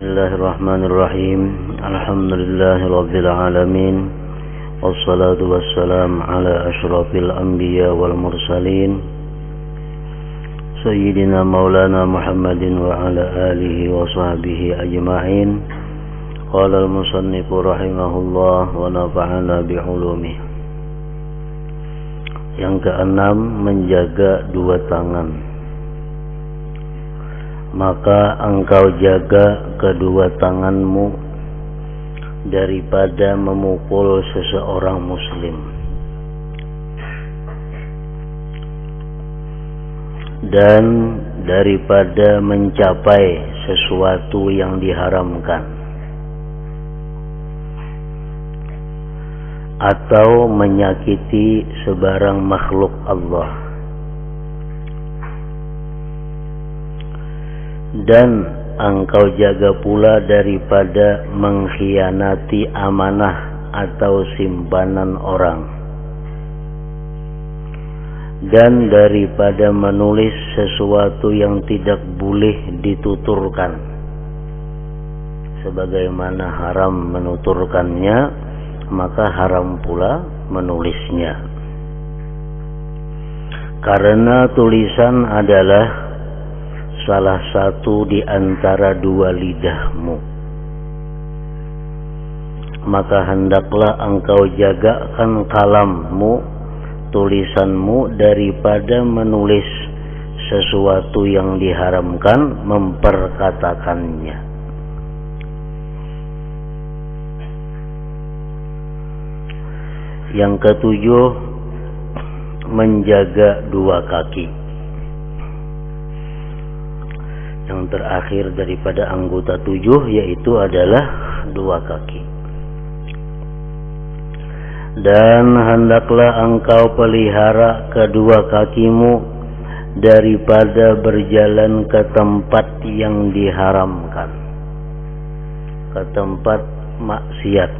Bismillahirrahmanirrahim. Alhamdulillahirabbil alamin. Wassalatu wassalamu ala asyrafil anbiya wal mursalin. Sayyidina Maulana Muhammadin wa ala alihi wa sahbihi ajma'in. Qala al-musannifu rahimahullah wa nafa'ana bi'ulumih. Yang keenam, menjaga dua tangan. Maka engkau jaga kedua tanganmu daripada memukul seseorang muslim dan daripada mencapai sesuatu yang diharamkan atau menyakiti sebarang makhluk Allah. Dan engkau jaga pula daripada mengkhianati amanah atau simpanan orang, dan daripada menulis sesuatu yang tidak boleh dituturkan, sebagaimana haram menuturkannya, maka haram pula menulisnya. Karena tulisan adalah salah satu di antara dua lidahmu, maka hendaklah engkau jagakan kalammu, tulisanmu, daripada menulis sesuatu yang diharamkan, memperkatakannya. Yang ketujuh, menjaga dua kaki. Yang terakhir daripada anggota 7 yaitu adalah dua kaki. Dan hendaklah engkau pelihara kedua kakimu daripada berjalan ke tempat yang diharamkan, ke tempat maksiat,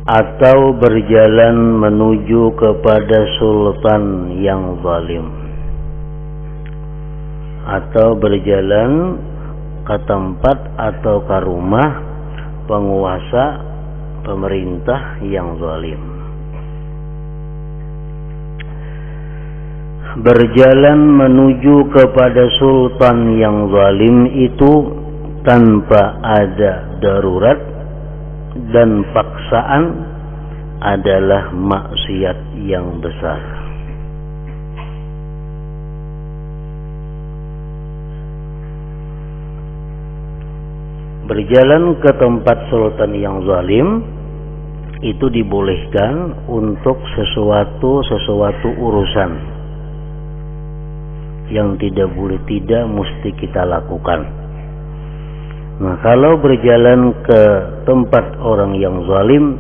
atau berjalan menuju kepada sultan yang zalim, atau berjalan ke tempat atau ke rumah penguasa pemerintah yang zalim. Berjalan menuju kepada sultan yang zalim itu tanpa ada darurat dan paksaan adalah maksiat yang besar. Berjalan ke tempat sultan yang zalim itu dibolehkan untuk sesuatu urusan yang tidak mesti kita lakukan. Nah, kalau berjalan ke tempat orang yang zalim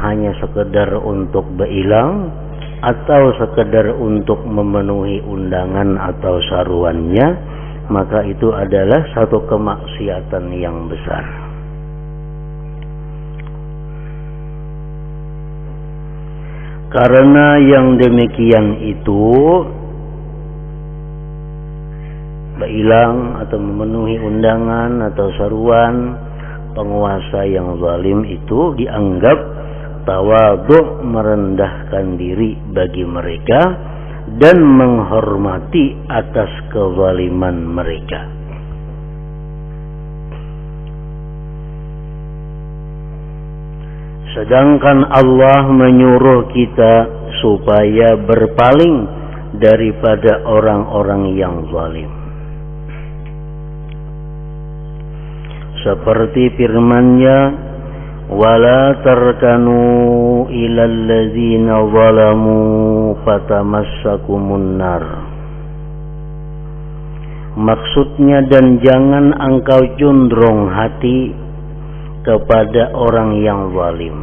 hanya sekedar untuk berilang atau sekedar untuk memenuhi undangan atau saruannya, maka itu adalah satu kemaksiatan yang besar. Karena yang demikian itu, berilang atau memenuhi undangan atau saruan penguasa yang zalim itu dianggap tawadhu, merendahkan diri bagi mereka dan menghormati atas kezaliman mereka. Sedangkan Allah menyuruh kita supaya berpaling daripada orang-orang yang zalim. Seperti firman-Nya, wala tarkanu ilal ladzina zalamu fatamassakumun nar. Maksudnya, dan jangan engkau condong hati kepada orang yang zalim.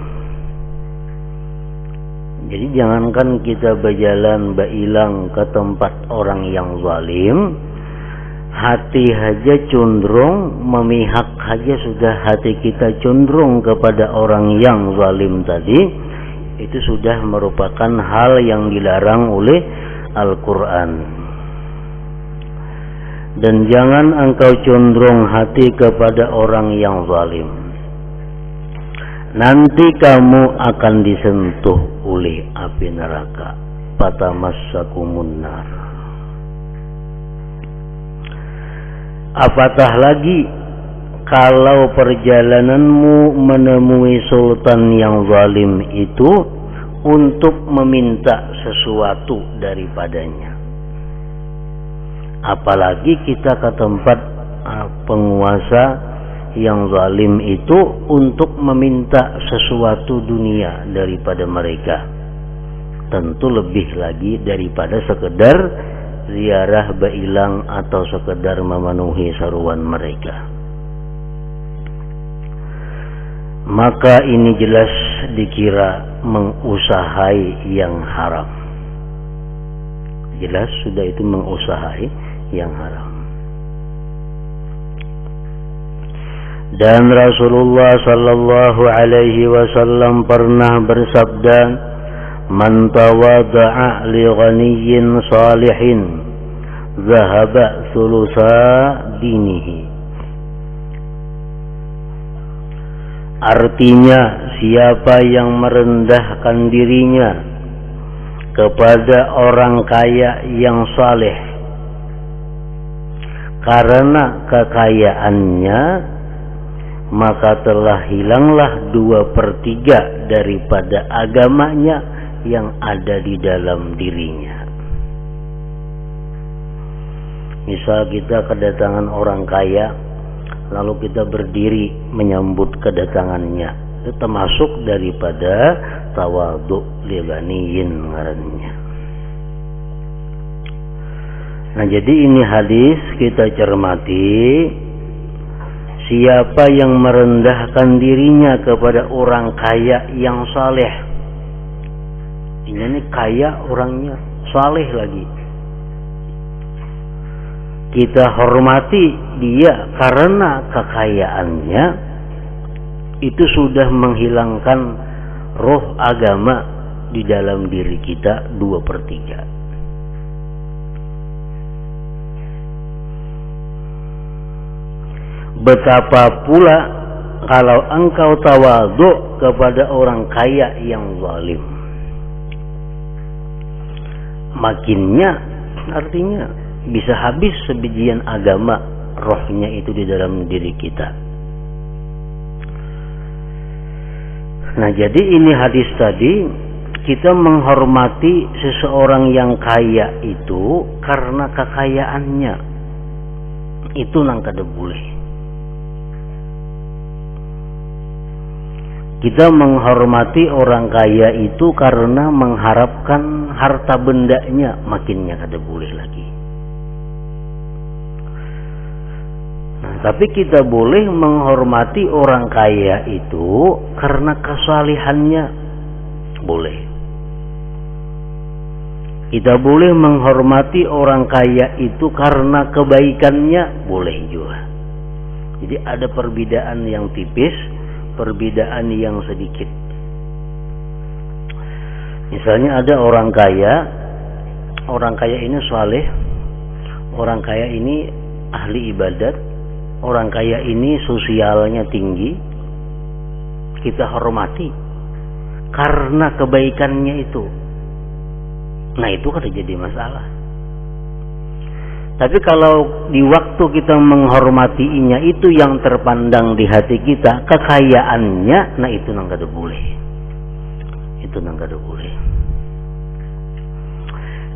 Jadi jangankan kita berjalan berilang ke tempat orang yang zalim, hati saja cenderung memihak saja, sudah hati kita cenderung kepada orang yang zalim tadi, itu sudah merupakan hal yang dilarang oleh Al-Quran. dan jangan engkau condong hati kepada orang yang zalim. Nanti kamu akan disentuh oleh api neraka. Fatamassakumun nar. Apatah lagi kalau perjalananmu menemui sultan yang zalim itu untuk meminta sesuatu daripadanya. Apalagi kita ke tempat penguasa yang zalim itu untuk meminta sesuatu dunia daripada mereka. Tentu lebih lagi daripada sekedar ziarah bailang atau sekedar memenuhi seruan mereka. Maka ini jelas dikira mengusahai yang haram. Jelas sudah itu mengusahai yang haram. Dan Rasulullah sallallahu alaihi wasallam pernah bersabda, "Man tawada'a li ghaniyyin salihin zahaba thulutsa dinihi." Artinya, siapa yang merendahkan dirinya kepada orang kaya yang saleh karena kekayaannya, maka telah hilanglah 2/3 daripada agamanya yang ada di dalam dirinya. Misal kita kedatangan orang kaya, lalu kita berdiri menyambut kedatangannya, itu termasuk daripada tawadhu li ghaniyin ngarannya. Nah, jadi ini hadis kita cermati, siapa yang merendahkan dirinya kepada orang kaya yang saleh. Ini kaya orangnya, saleh lagi. Kita hormati dia karena kekayaannya, itu sudah menghilangkan roh agama di dalam diri kita 2/3. Betapa pula kalau engkau tawadhu kepada orang kaya yang zalim. Makinnya artinya bisa habis sebijian agama rohnya itu di dalam diri kita. Nah, jadi ini hadis tadi, kita menghormati seseorang yang kaya itu karena kekayaannya. Itu nang kada boleh. Kita menghormati orang kaya itu karena mengharapkan harta bendanya, makinnya kada boleh lagi. Nah, tapi kita boleh menghormati orang kaya itu karena kesalihannya, boleh. Kita boleh menghormati orang kaya itu karena kebaikannya, boleh juga. Jadi ada perbedaan yang tipis, perbedaan yang sedikit. Misalnya ada orang kaya ini saleh, orang kaya ini ahli ibadat, orang kaya ini sosialnya tinggi, kita hormati karena kebaikannya itu. Nah, itu kan jadi masalah. Tapi kalau di waktu kita menghormatinya itu yang terpandang di hati kita kekayaannya, nah itu nang kada boleh. Itu nang kada boleh.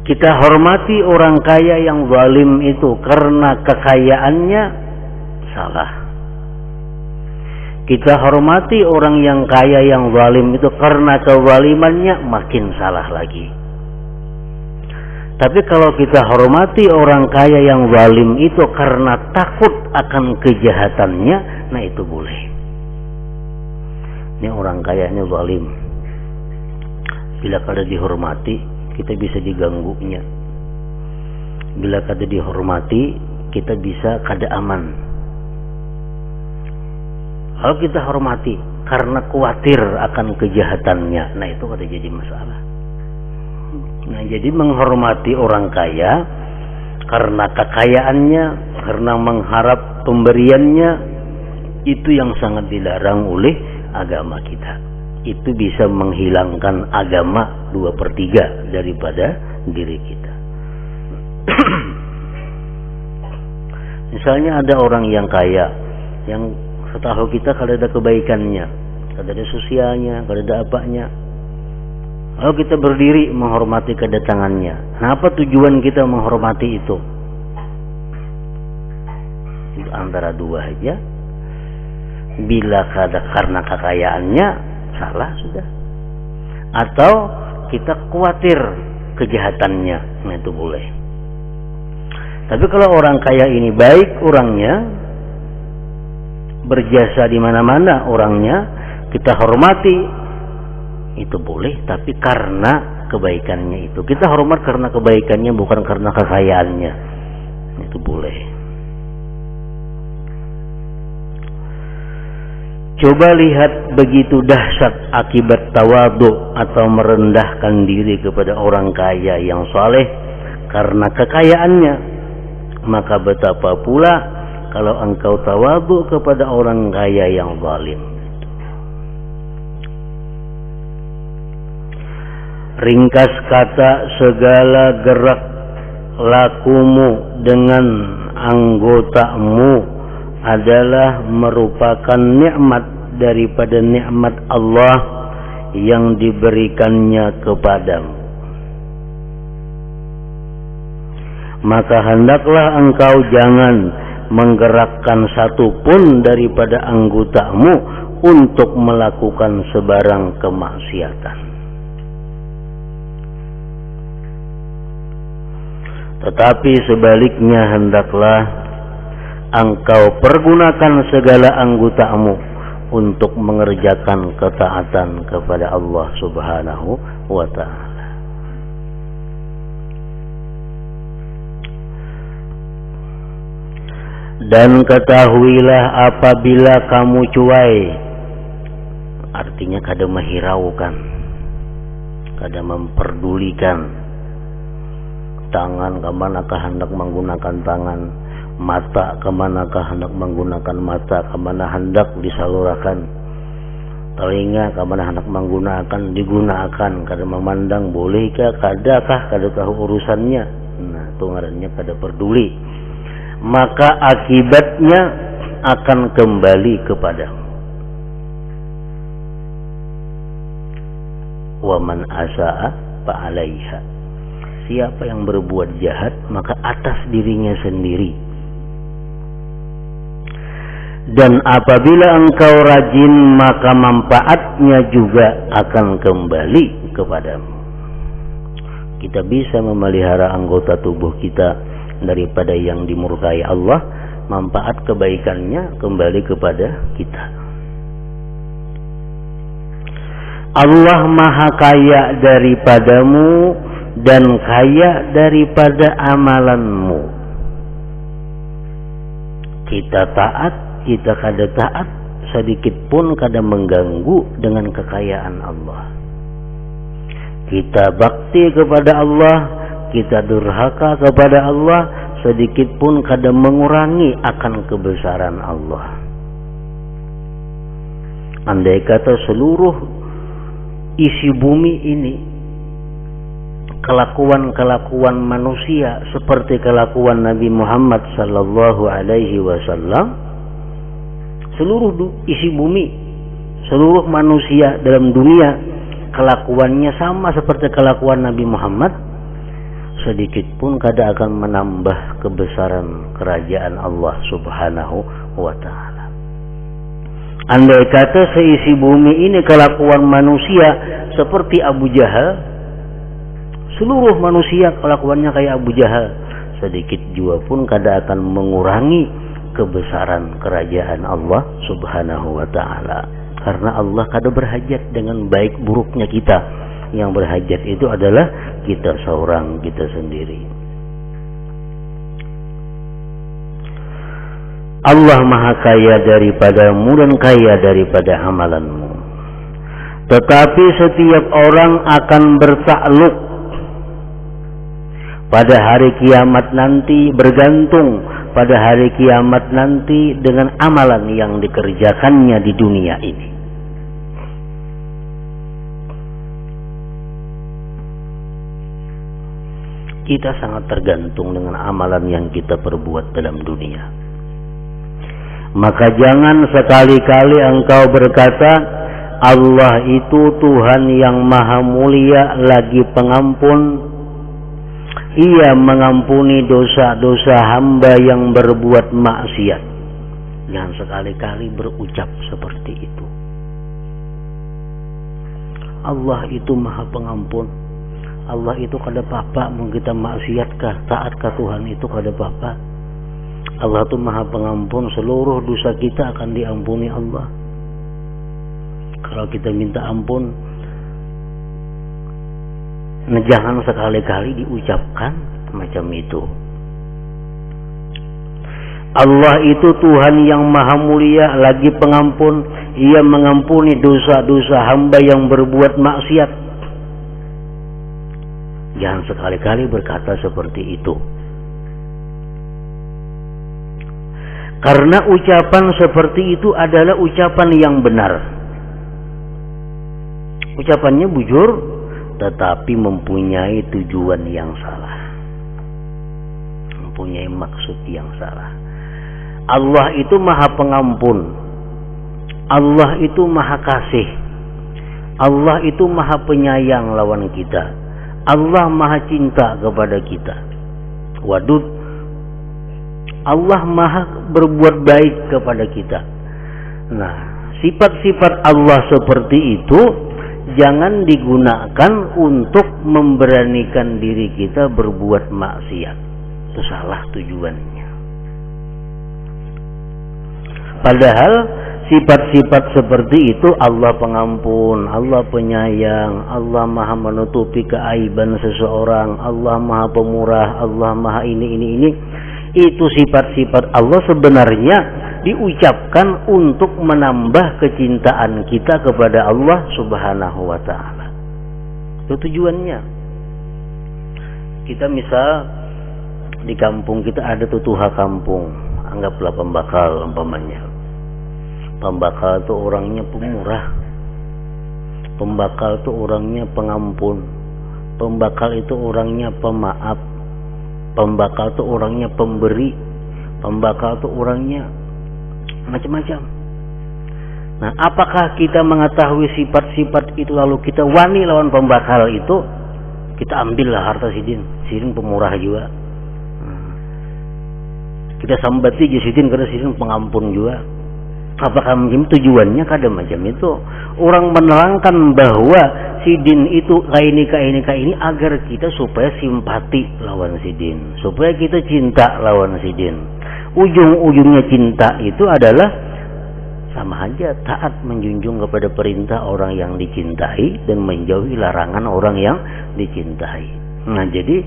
Kita hormati orang kaya yang zalim itu karena kekayaannya, salah. Kita hormati orang yang kaya yang zalim itu karena kezalimannya, makin salah lagi. Tapi kalau kita hormati orang kaya yang zalim itu karena takut akan kejahatannya, nah itu boleh. Ini orang kayanya zalim. Bila kada dihormati, kita bisa diganggunya. Bila kada dihormati, kita bisa kada aman. Kalau kita hormati karena khawatir akan kejahatannya, nah itu kada jadi masalah. Nah, jadi menghormati orang kaya karena kekayaannya, karena mengharap pemberiannya, itu yang sangat dilarang oleh agama kita. Itu bisa menghilangkan agama 2/3 daripada diri kita. Misalnya ada orang yang kaya, yang setahu kita kalau ada kebaikannya, kalau ada sosialnya, kalau ada apanya, lalu kita berdiri menghormati kedatangannya. Nah, apa tujuan kita menghormati itu? Itu antara dua aja. Bila karena kekayaannya, salah sudah. Atau kita khawatir kejahatannya, nah itu boleh. Tapi kalau orang kaya ini baik orangnya, berjasa di mana-mana orangnya, kita hormati, itu boleh. Tapi karena kebaikannya itu, kita hormat karena kebaikannya, bukan karena kekayaannya, itu boleh. Coba lihat begitu dahsyat akibat tawadhu atau merendahkan diri kepada orang kaya yang saleh karena kekayaannya. Maka betapa pula kalau engkau tawadhu kepada orang kaya yang zalim. Ringkas kata, segala gerak lakumu dengan anggotamu adalah merupakan nikmat daripada nikmat Allah yang diberikannya kepadamu. Maka hendaklah engkau jangan menggerakkan satu pun daripada anggotamu untuk melakukan sebarang kemaksiatan. Tetapi sebaliknya hendaklah engkau pergunakan segala anggotamu untuk mengerjakan ketaatan kepada Allah Subhanahu wa ta'ala. Dan ketahuilah apabila kamu cuai, artinya kada menghiraukan, kada memperdulikan, tangan kemanakah hendak menggunakan tangan, mata kemanakah hendak menggunakan mata, kemana hendak disalurkan, telinga kemana hendak menggunakan, digunakan, kada memandang bolehkah, kadakah, kada tahu urusannya. Nah, itu ngarannya kada peduli. Maka akibatnya akan kembali kepadamu. Wa man asaa fa 'alaiha. Siapa yang berbuat jahat, maka atas dirinya sendiri. Dan apabila engkau rajin, maka manfaatnya juga akan kembali kepadamu. Kita bisa memelihara anggota tubuh kita daripada yang dimurkai Allah, manfaat kebaikannya kembali kepada kita. Allah maha kaya daripadamu dan kaya daripada amalanmu. Kita taat, kita kada taat, sedikit pun kada mengganggu dengan kekayaan Allah. Kita bakti kepada Allah, kita durhaka kepada Allah, sedikit pun kada mengurangi akan kebesaran Allah. Andai kata seluruh isi bumi ini, kelakuan-kelakuan manusia seperti kelakuan Nabi Muhammad sallallahu alaihi wasallam, seluruh isi bumi, seluruh manusia dalam dunia kelakuannya sama seperti kelakuan Nabi Muhammad, sedikit pun kada akan menambah kebesaran kerajaan Allah Subhanahu wa ta'ala. Andai kata seisi bumi ini kelakuan manusia seperti Abu Jahal, seluruh manusia kelakuannya kayak Abu Jahal, sedikit jua pun kada akan mengurangi kebesaran kerajaan Allah Subhanahu wa ta'ala. Karena Allah kada berhajat dengan baik buruknya kita. Yang berhajat itu adalah kita seorang, kita sendiri. Allah maha kaya daripadamu dan kaya daripada amalanmu. Tetapi setiap orang akan bertakluk pada hari kiamat nanti bergantung pada hari kiamat nanti dengan amalan yang dikerjakannya di dunia ini. Kita sangat tergantung dengan amalan yang kita perbuat dalam dunia. Maka jangan sekali-kali engkau berkata, Allah itu Tuhan yang maha mulia lagi pengampun. Ia mengampuni dosa-dosa hamba yang berbuat maksiat. Jangan sekali-kali berucap seperti itu. Allah itu maha pengampun. Allah itu kada apa-apa mau kita maksiatkah, taatkah Tuhan itu kada apa-apa. Allah itu maha pengampun, seluruh dosa kita akan diampuni Allah. Kalau kita minta ampun, jangan sekali-kali diucapkan macam itu. Allah itu Tuhan yang maha mulia lagi pengampun. Ia mengampuni dosa-dosa hamba yang berbuat maksiat. Jangan sekali-kali berkata seperti itu. Karena ucapan seperti itu adalah ucapan yang benar. Ucapannya bujur, tetapi mempunyai tujuan yang salah. Mempunyai maksud yang salah. Allah itu maha pengampun. Allah itu maha kasih. Allah itu maha penyayang lawan kita. Allah maha cinta kepada kita. Wadud. Allah maha berbuat baik kepada kita. Nah, sifat-sifat Allah seperti itu jangan digunakan untuk memberanikan diri kita berbuat maksiat. Itu salah tujuannya. Padahal sifat-sifat seperti itu Allah pengampun, Allah penyayang, Allah maha menutupi keaiban seseorang, Allah maha pemurah, Allah maha ini. Itu sifat-sifat Allah sebenarnya diucapkan untuk menambah kecintaan kita kepada Allah Subhanahu wa ta'ala. Itu tujuannya. Kita misal di kampung kita ada tutuha kampung, anggaplah pembakal umpamanya. Pembakal itu orangnya pemurah. Pembakal itu orangnya pengampun. Pembakal itu orangnya pemaaf. Pembakal itu orangnya pemberi. Pembakal itu orangnya macam-macam. Nah, apakah kita mengetahui sifat-sifat itu lalu kita wani lawan pembakal itu? Kita ambillah harta sidin. Sidin pemurah juga. Kita sambati sidin karena sidin pengampun juga. Apakah macam tujuannya? Kada macam itu. Orang menerangkan bahwa sidin itu kaini agar kita supaya simpati lawan sidin, supaya kita cinta lawan sidin. Ujung-ujungnya cinta itu adalah sama aja taat, menjunjung kepada perintah orang yang dicintai dan menjauhi larangan orang yang dicintai. Nah, jadi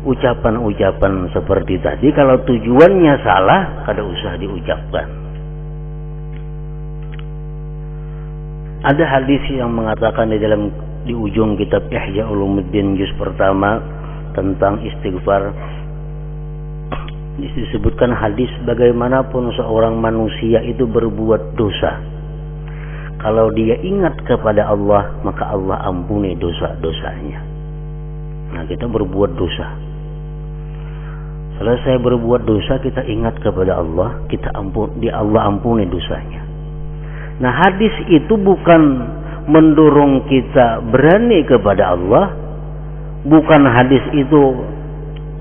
ucapan-ucapan seperti tadi kalau tujuannya salah kada usah diucapkan. Ada hadis yang mengatakan di ujung kitab Ihya Ulumuddin juz pertama tentang istighfar. Disebutkan hadis bagaimanapun seorang manusia itu berbuat dosa, kalau dia ingat kepada Allah maka Allah ampuni dosa-dosanya. Nah, kita berbuat dosa. Selesai berbuat dosa kita ingat kepada Allah, Allah ampuni dosanya. Nah, hadis itu bukan mendorong kita berani kepada Allah, bukan hadis itu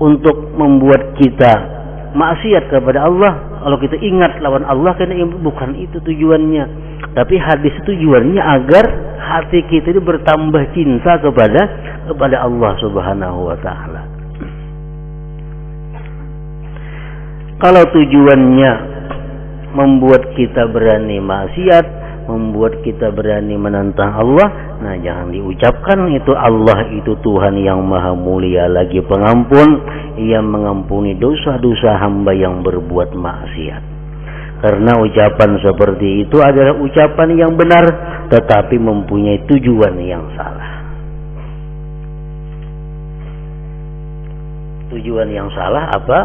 untuk membuat kita maksiat kepada Allah. Kalau kita ingat lawan Allah, karena bukan itu tujuannya. Tapi hadis itu tujuannya agar hati kita itu bertambah cinta kepada Allah Subhanahu wa ta'ala. Kalau tujuannya membuat kita berani maksiat, membuat kita berani menentang Allah, nah jangan diucapkan itu. Allah itu Tuhan yang maha mulia lagi pengampun. Ia mengampuni dosa-dosa hamba yang berbuat maksiat. Karena ucapan seperti itu adalah ucapan yang benar, tetapi mempunyai tujuan yang salah. Tujuan yang salah apa?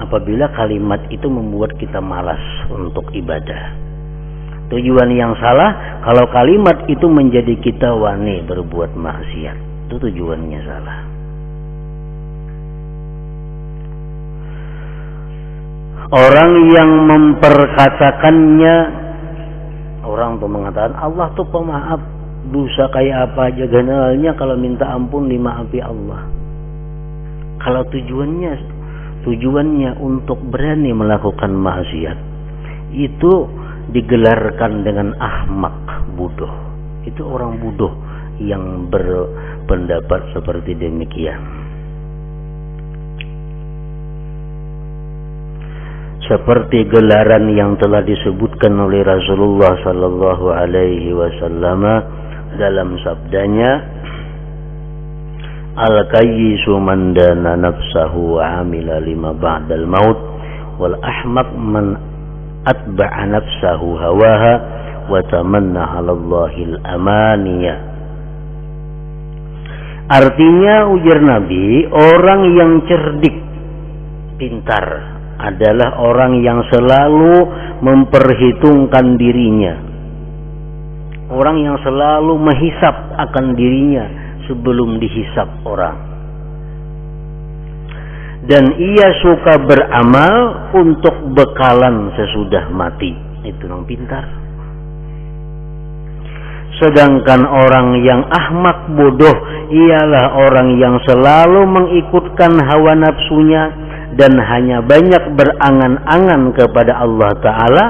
apabila kalimat itu membuat kita malas untuk ibadah. Tujuan yang salah kalau kalimat itu menjadi kita wani berbuat maksiat. Itu tujuannya salah. Orang yang memperkatakannya, orang tuh mengatakan Allah tuh pemaaf, dosa kayak apa aja generalnya kalau minta ampun dimaafi Allah. Kalau tujuannya untuk berani melakukan maksiat, itu digelarkan dengan ahmak, bodoh. Itu orang bodoh yang berpendapat seperti demikian. Seperti gelaran yang telah disebutkan oleh Rasulullah sallallahu alaihi wasallam dalam sabdanya, al-kayyisu man dana nafsahu wa amila lima ba'dal maut wal ahmaq man atba'a nafsahu hawaha wa tamanna 'ala Allahil amaniya. Artinya, ujar Nabi, orang yang cerdik, pintar adalah orang yang selalu memperhitungkan dirinya, orang yang selalu menghisap akan dirinya sebelum dihisap orang, dan ia suka beramal untuk bekalan sesudah mati. Itu orang pintar. Sedangkan orang yang ahmak, bodoh, ialah orang yang selalu mengikutkan hawa nafsunya dan hanya banyak berangan-angan kepada Allah Ta'ala,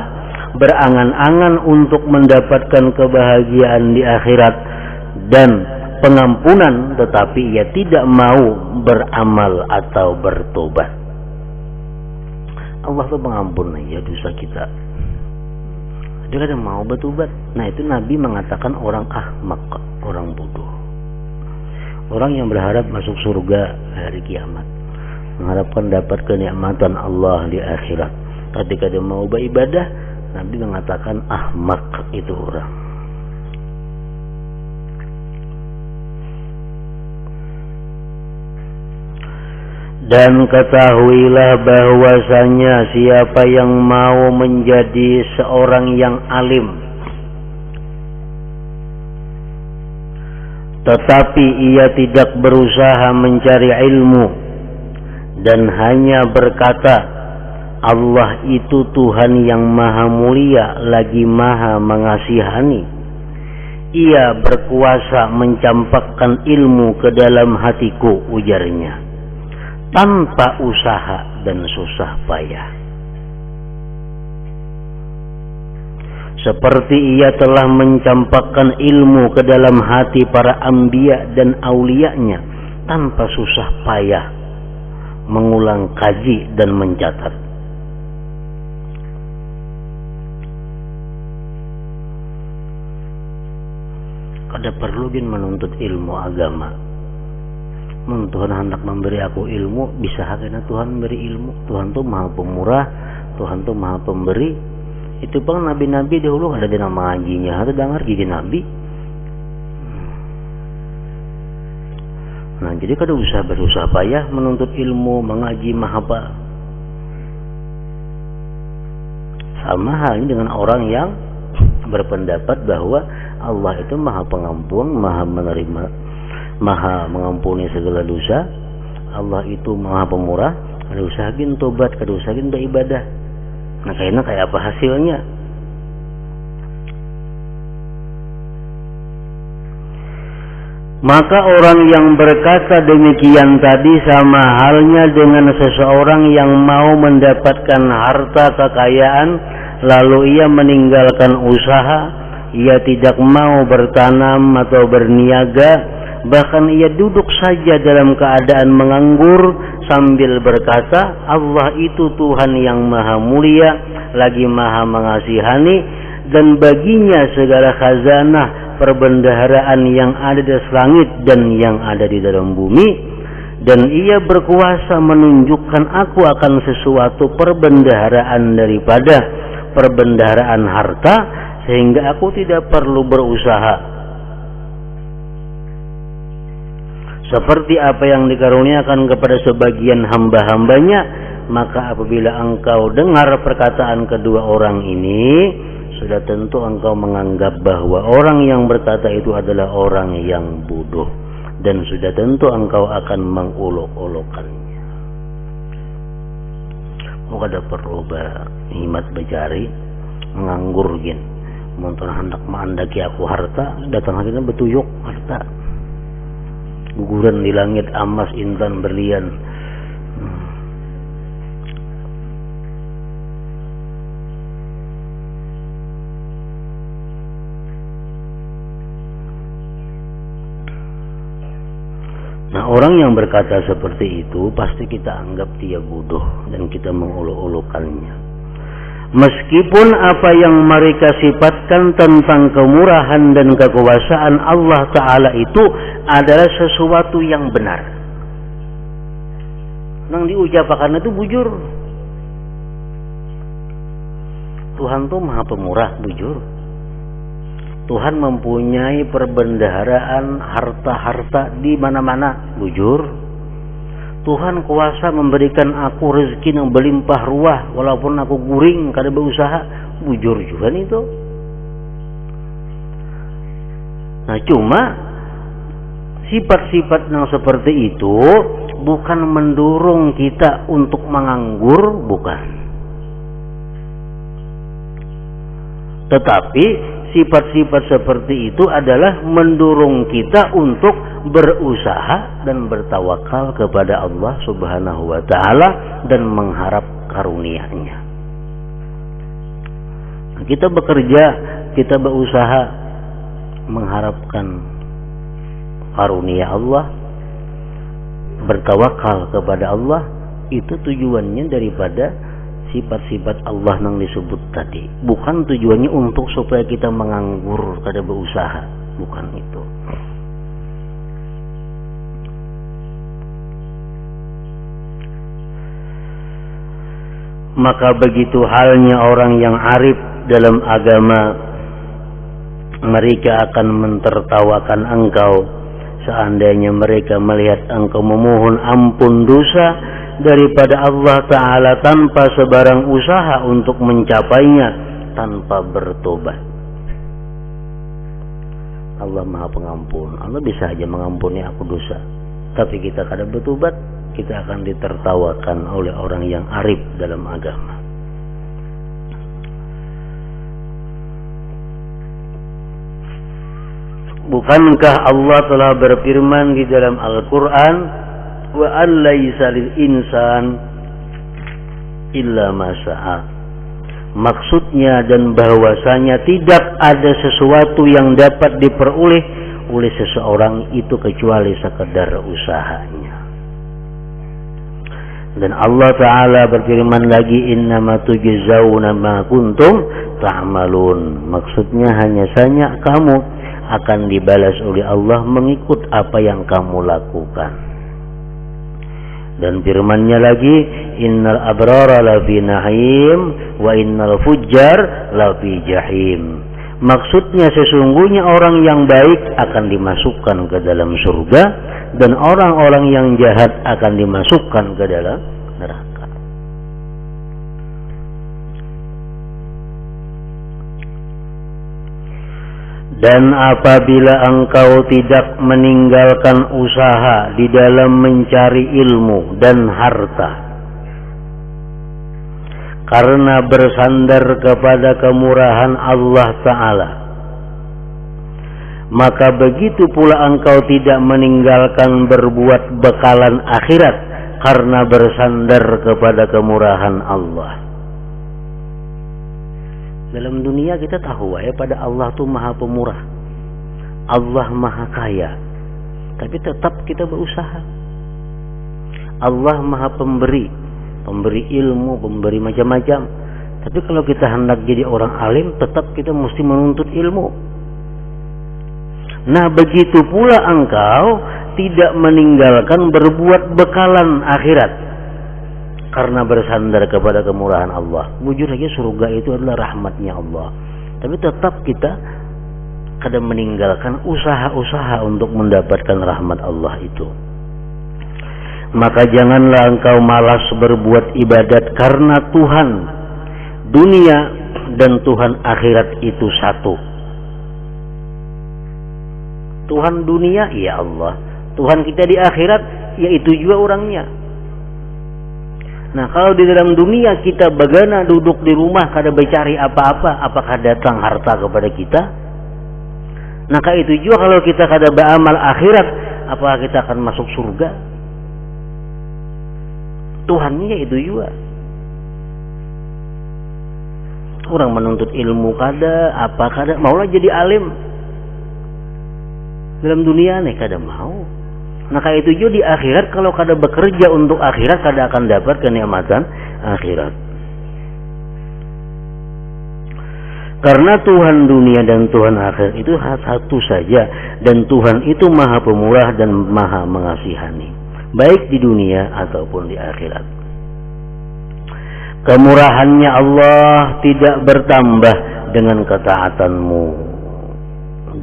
berangan-angan untuk mendapatkan kebahagiaan di akhirat dan pengampunan, tetapi ia tidak mau beramal atau bertobat. Allah itu pengampun ya dosa kita. Dia kadang mau bertobat. Nah, itu Nabi mengatakan orang ahmak, orang bodoh, orang yang berharap masuk surga hari kiamat, mengharapkan dapat kenikmatan Allah di akhirat. Ketika dia mau beribadah, Nabi mengatakan ahmak itu orang. Dan ketahuilah bahwasanya siapa yang mau menjadi seorang yang alim, tetapi ia tidak berusaha mencari ilmu dan hanya berkata, Allah itu Tuhan yang maha mulia lagi maha mengasihani, ia berkuasa mencampakkan ilmu ke dalam hatiku, ujarnya, tanpa usaha dan susah payah. Seperti ia telah mencampakkan ilmu ke dalam hati para anbiya dan auliyanya tanpa susah payah mengulang kaji dan mencatat. Kada perlu menuntut ilmu agama. Tuhan hendak memberi aku ilmu, bisa karena Tuhan memberi ilmu. Tuhan tuh maha pemurah, Tuhan tuh maha pemberi. Itu bang nabi-nabi dahulu ada di nama ngajinya, ada dengar gigi nabi. Nah, jadi kada usah berusaha payah menuntut ilmu, mengaji mahaba. Sama halnya dengan orang yang berpendapat bahwa Allah itu maha pengampun, maha menerima, maha mengampuni segala dosa. Allah itu maha pemurah. Kada usahakin tobat, kada usahakin beribadah. Nah, kayaknya kayak apa hasilnya? Maka orang yang berkata demikian tadi sama halnya dengan seseorang yang mau mendapatkan harta kekayaan, lalu ia meninggalkan usaha, ia tidak mau bertanam atau berniaga, bahkan ia duduk saja dalam keadaan menganggur sambil berkata, Allah itu Tuhan yang maha mulia lagi maha mengasihani, dan baginya segala khazanah perbendaharaan yang ada di langit dan yang ada di dalam bumi, dan ia berkuasa menunjukkan aku akan sesuatu perbendaharaan daripada perbendaharaan harta, sehingga aku tidak perlu berusaha seperti apa yang dikaruniakan kepada sebagian hamba-hambanya. maka apabila engkau dengar perkataan kedua orang ini, sudah tentu engkau menganggap bahwa orang yang berkata itu adalah orang yang bodoh, dan sudah tentu engkau akan menguluk-ulukannya. Maka ada perlu himat berjari menganggur gin, montong hendak mandaki aku harta, datang akhirnya betuyuk harta, guguran di langit emas intan berlian. Nah, orang yang berkata seperti itu pasti kita anggap dia bodoh dan kita menguluk-ulukannya. Meskipun apa yang mereka sifatkan tentang kemurahan dan kekuasaan Allah Ta'ala itu adalah sesuatu yang benar. Nang diucapkan itu bujur. Tuhan tuh maha pemurah, bujur. Tuhan mempunyai perbendaharaan harta-harta di mana-mana, bujur. Tuhan kuasa memberikan aku rezeki yang berlimpah ruah walaupun aku guring kada berusaha, bujur juga itu. Nah, cuma sifat-sifat yang seperti itu bukan mendorong kita untuk menganggur, bukan. Tetapi sifat-sifat seperti itu adalah mendorong kita untuk berusaha dan bertawakal kepada Allah Subhanahu wa Ta'ala dan mengharap karunia-Nya. Nah, kita bekerja, kita berusaha mengharapkan karunia Allah, bertawakal kepada Allah, itu tujuannya daripada sifat-sifat Allah yang disebut tadi. Bukan tujuannya untuk supaya kita menganggur kada berusaha, bukan itu. Maka begitu halnya orang yang arif dalam agama, mereka akan mentertawakan engkau seandainya mereka melihat engkau memohon ampun dosa daripada Allah Ta'ala tanpa sebarang usaha untuk mencapainya, tanpa bertobat. Allah Maha Pengampun, Allah bisa aja mengampuni aku dosa, tapi kita kada bertobat, kita akan ditertawakan oleh orang yang arif dalam agama. Bukankah Allah telah berfirman di dalam Al-Quran, wa an laisa lil insan illa ma sa'a. Maksudnya dan bahwasanya tidak ada sesuatu yang dapat diperoleh oleh seseorang itu kecuali sekedar usahanya. Dan Allah Ta'ala berfirman lagi, innama tujzauna ma kuntum ta'malun. Maksudnya hanya saja kamu akan dibalas oleh Allah mengikut apa yang kamu lakukan. Dan firman-Nya lagi, innal abrara lafi na'im wa innal fujjar lafi jahim. Maksudnya sesungguhnya orang yang baik akan dimasukkan ke dalam surga dan orang-orang yang jahat akan dimasukkan ke dalam neraka. Dan apabila engkau tidak meninggalkan usaha di dalam mencari ilmu dan harta karena bersandar kepada kemurahan Allah Ta'ala, maka begitu pula engkau tidak meninggalkan berbuat bekalan akhirat karena bersandar kepada kemurahan Allah. Dalam dunia kita tahu ya, pada Allah tuh maha pemurah, Allah maha kaya, tapi tetap kita berusaha. Allah maha pemberi, pemberi ilmu, pemberi macam-macam, tapi kalau kita hendak jadi orang alim, tetap kita mesti menuntut ilmu. Nah, begitu pula engkau tidak meninggalkan berbuat bekalan akhirat karena bersandar kepada kemurahan Allah. Bujur saja surga itu adalah rahmatnya Allah, tapi tetap kita kadang meninggalkan usaha-usaha untuk mendapatkan rahmat Allah itu. Maka janganlah engkau malas berbuat ibadat karena Tuhan dunia dan Tuhan akhirat itu satu. Tuhan dunia, ya Allah. Tuhan kita di akhirat, yaitu juga orangnya. Nah, kalau di dalam dunia kita bagana duduk di rumah kada mencari apa-apa, apakah datang harta kepada kita? Nah, itu juga kalau kita kada beramal akhirat, apakah kita akan masuk surga? Tuhannya itu juga. Orang menuntut ilmu kada, apa kada, maulah jadi alim. Dalam dunia nih kada mau. Nah, itu juga di akhirat, kalau kada bekerja untuk akhirat, kada akan dapat kenikmatan akhirat. Karena Tuhan dunia dan Tuhan akhirat itu satu saja, dan Tuhan itu Maha Pemurah dan Maha Mengasihani, baik di dunia ataupun di akhirat. Kemurahannya Allah tidak bertambah dengan ketaatanmu,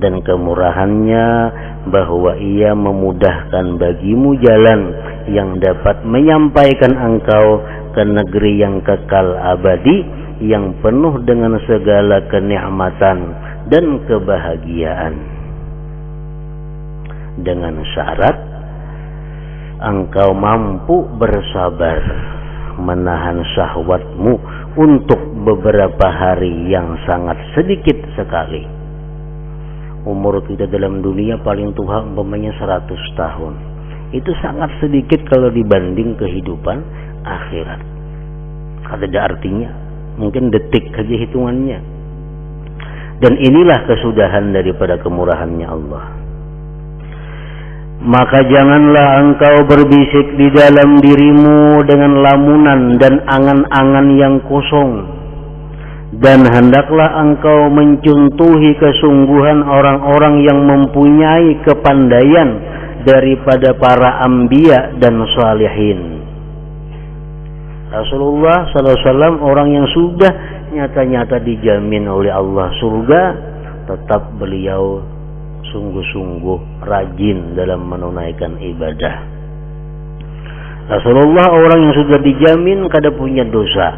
dan kemurahannya bahwa Ia memudahkan bagimu jalan yang dapat menyampaikan engkau ke negeri yang kekal abadi, yang penuh dengan segala kenikmatan dan kebahagiaan, dengan syarat engkau mampu bersabar menahan syahwatmu untuk beberapa hari yang sangat sedikit sekali. Umur kita dalam dunia paling tua umpamanya 100 tahun. Itu sangat sedikit kalau dibanding kehidupan akhirat. Kada ada artinya. Mungkin detik saja hitungannya. Dan inilah kesudahan daripada kemurahannya Allah. Maka janganlah engkau berbisik di dalam dirimu dengan lamunan dan angan-angan yang kosong. Dan hendaklah engkau mencontohi kesungguhan orang-orang yang mempunyai kepandaian daripada para anbiya dan salihin. Rasulullah SAW orang yang sudah nyata-nyata dijamin oleh Allah surga, tetap beliau sungguh-sungguh rajin dalam menunaikan ibadah. Rasulullah orang yang sudah dijamin kada punya dosa,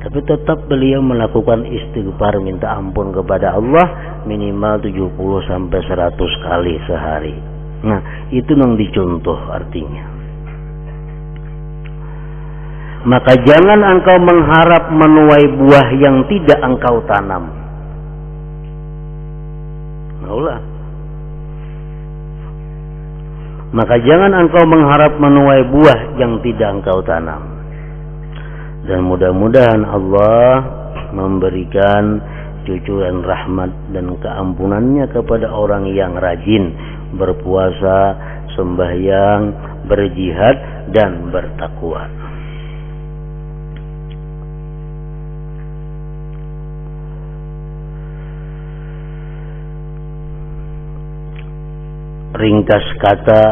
tapi tetap beliau melakukan istighfar minta ampun kepada Allah minimal 70-100 kali sehari. Nah, itu yang dicontoh artinya. Maka jangan engkau mengharap menuai buah yang tidak engkau tanam. Maulah. Maka jangan engkau mengharap menuai buah yang tidak engkau tanam. Dan mudah-mudahan Allah memberikan cucuran rahmat dan keampunannya kepada orang yang rajin berpuasa, sembahyang, berjihad, dan bertakwa. Ringkas kata,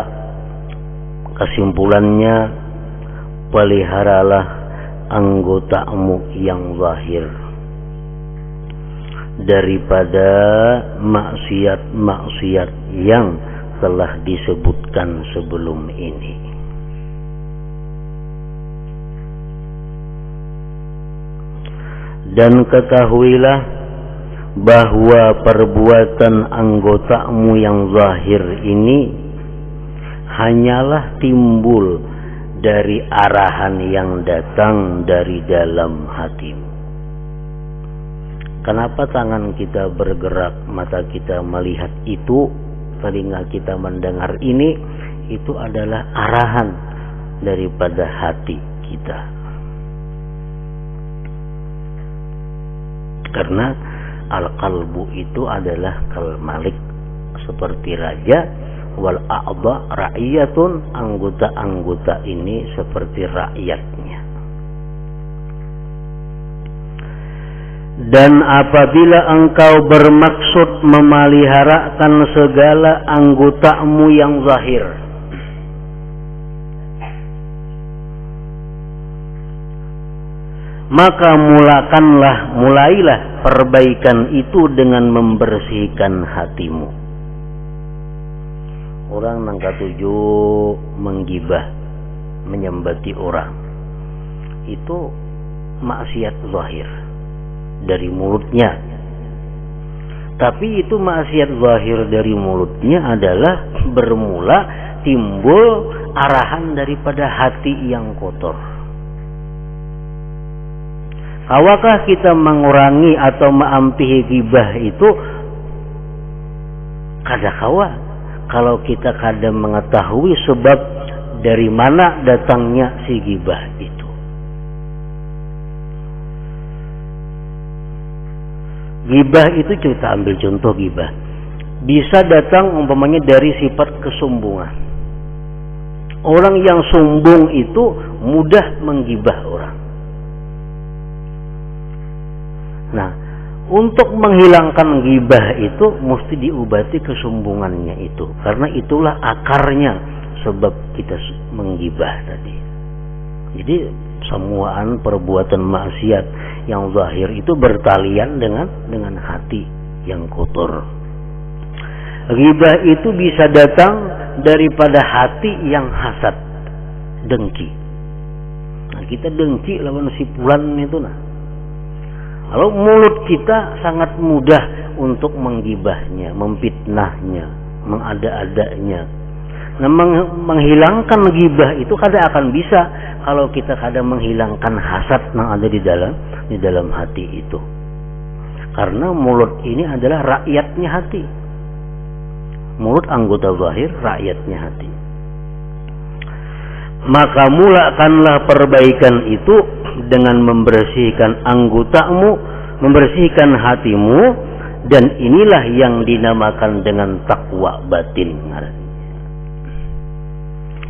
kesimpulannya, peliharalah anggotamu yang zahir daripada maksiat-maksiat yang telah disebutkan sebelum ini. Dan ketahuilah bahwa perbuatan anggotamu yang zahir ini hanyalah timbul dari arahan yang datang dari dalam hatimu. Kenapa tangan kita bergerak, mata kita melihat itu, telinga kita mendengar ini? Itu adalah arahan daripada hati kita. Karena al-qalbu itu adalah kal-malik, seperti raja. Wal a'dha ra'iyatun, anggota-anggota ini seperti rakyatnya. Dan apabila engkau bermaksud memeliharakan segala anggotamu yang zahir, maka mulailah perbaikan itu dengan membersihkan hatimu. Orang nangka tuju menggibah, menyembati orang, itu maksiat zahir dari mulutnya. Tapi itu maksiat zahir dari mulutnya adalah bermula timbul arahan daripada hati yang kotor. Apakah kita mengurangi atau mengampihi ghibah itu? Kadakawa kalau kita kadang mengetahui sebab dari mana datangnya si ghibah itu. Ghibah itu kita ambil contoh ghibah. Bisa datang umpamanya dari sifat kesombongan. Orang yang sombong itu mudah menggibah orang. Nah, untuk menghilangkan ghibah itu mesti diobati kesombongannya itu, karena itulah akarnya sebab kita menggibah tadi. Jadi semuaan perbuatan maksiat yang zahir itu bertalian dengan hati yang kotor. Ghibah itu bisa datang daripada hati yang hasad, dengki. Nah, kita dengki lawan si fulan itu nah. Kalau mulut kita sangat mudah untuk menggibahnya, memfitnahnya, mengada-adanya. Nah, menghilangkan ghibah itu kadang akan bisa kalau kita kadang menghilangkan hasad yang ada di dalam hati itu. Karena mulut ini adalah rakyatnya hati. Mulut anggota zahir, rakyatnya hati. Maka mulakanlah perbaikan itu dengan membersihkan anggotamu, membersihkan hatimu, dan inilah yang dinamakan dengan takwa batin.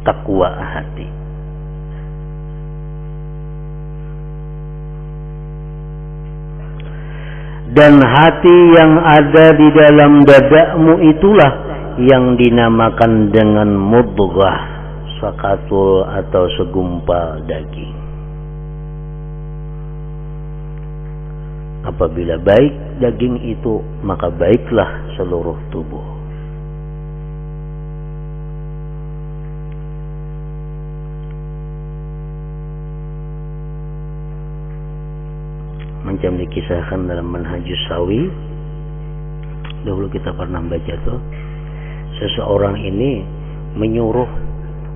Takwa hati. Dan hati yang ada di dalam dadamu itulah yang dinamakan dengan mudghah, sakatul atau segumpal daging. Apabila baik daging itu, maka baiklah seluruh tubuh. Macam dikisahkan dalam Manhajus Sawi, dahulu kita pernah baca tuh, seseorang ini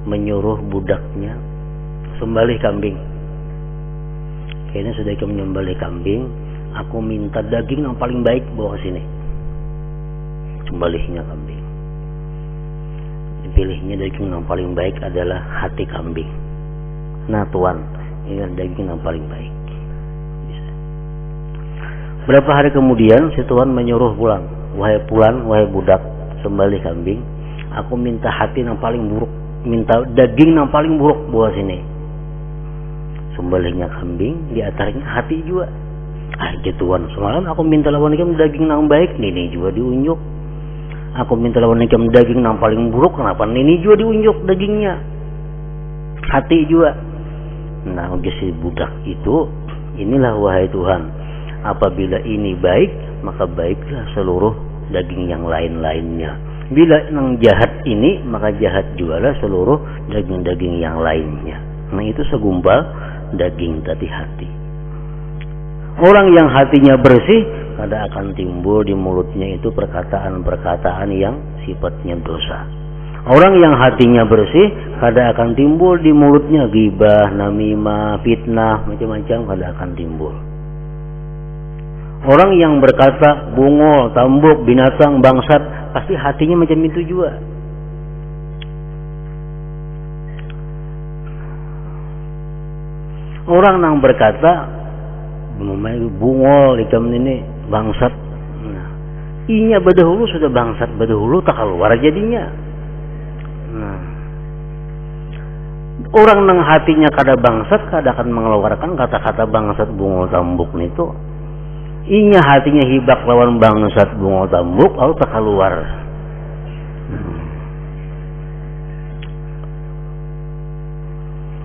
menyuruh budaknya sembelih kambing. Kayaknya sudah kamu menyembelih kambing, aku minta daging yang paling baik bawa ke sini. Sembelihnya kambing. Dipilihnya daging yang paling baik adalah hati kambing. Nah tuan, ini daging yang paling baik. Bisa. Berapa hari kemudian si tuan menyuruh pulang, wahai budak, sembelih kambing, aku minta hati yang paling buruk, minta daging yang paling buruk bawa sini. Sembelihnya kambing, di atasnya hati juga. Tuan, semalam aku minta lawan ikam daging yang baik, ini juga diunjuk. Aku minta lawan ikam daging yang paling buruk, kenapa ini juga diunjuk dagingnya, hati juga. Nah, si budak itu, inilah wahai Tuhan, apabila ini baik, maka baiklah seluruh daging yang lain-lainnya. Bila yang jahat ini, maka jahat jugalah seluruh daging-daging yang lainnya. Nah, itu segumpal daging tadi hati. Orang yang hatinya bersih, kada akan timbul di mulutnya itu perkataan-perkataan yang sifatnya dosa. Orang yang hatinya bersih, kada akan timbul di mulutnya ghibah, namimah, fitnah, macam-macam kada akan timbul. Orang yang berkata bungol, tambuk, binatang, bangsat, pasti hatinya macam itu juga. Orang yang berkata bungol, ikam ini bangsat, nah, inya badahulu sudah bangsat, badahulu tak keluar jadinya. Nah, orang yang hatinya kada bangsat, kada akan mengeluarkan kata-kata bangsat, bungol, tambuk itu. Inya hatinya hibak lawan bangsat, bungol, tambuk, lalu tak keluar.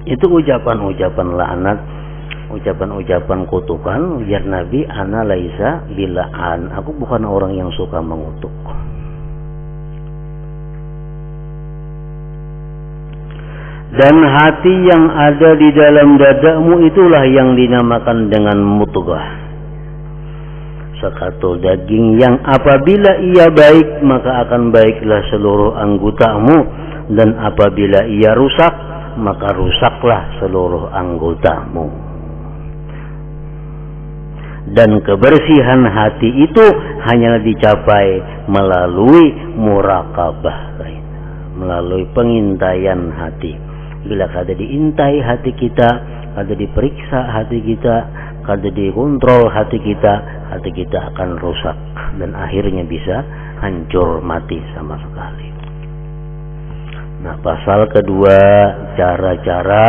Itu ucapan-ucapan laknat, ucapan-ucapan kutukan. Ujar Nabi, ana laisa bila'an, aku bukan orang yang suka mengutuk. Dan hati yang ada di dalam dadamu itulah yang dinamakan dengan mudghah, sekatul daging yang apabila ia baik maka akan baiklah seluruh anggotamu, dan apabila ia rusak maka rusaklah seluruh anggotamu. Dan kebersihan hati itu hanyalah dicapai melalui muraqabah, melalui pengintaian hati. Bila kada diintai hati kita, kada diperiksa hati kita, kada dikontrol hati kita akan rusak dan akhirnya bisa hancur mati sama sekali. Nah, pasal kedua, cara-cara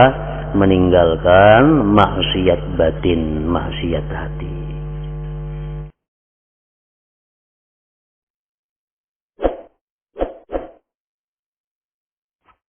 meninggalkan maksiat batin, maksiat hati.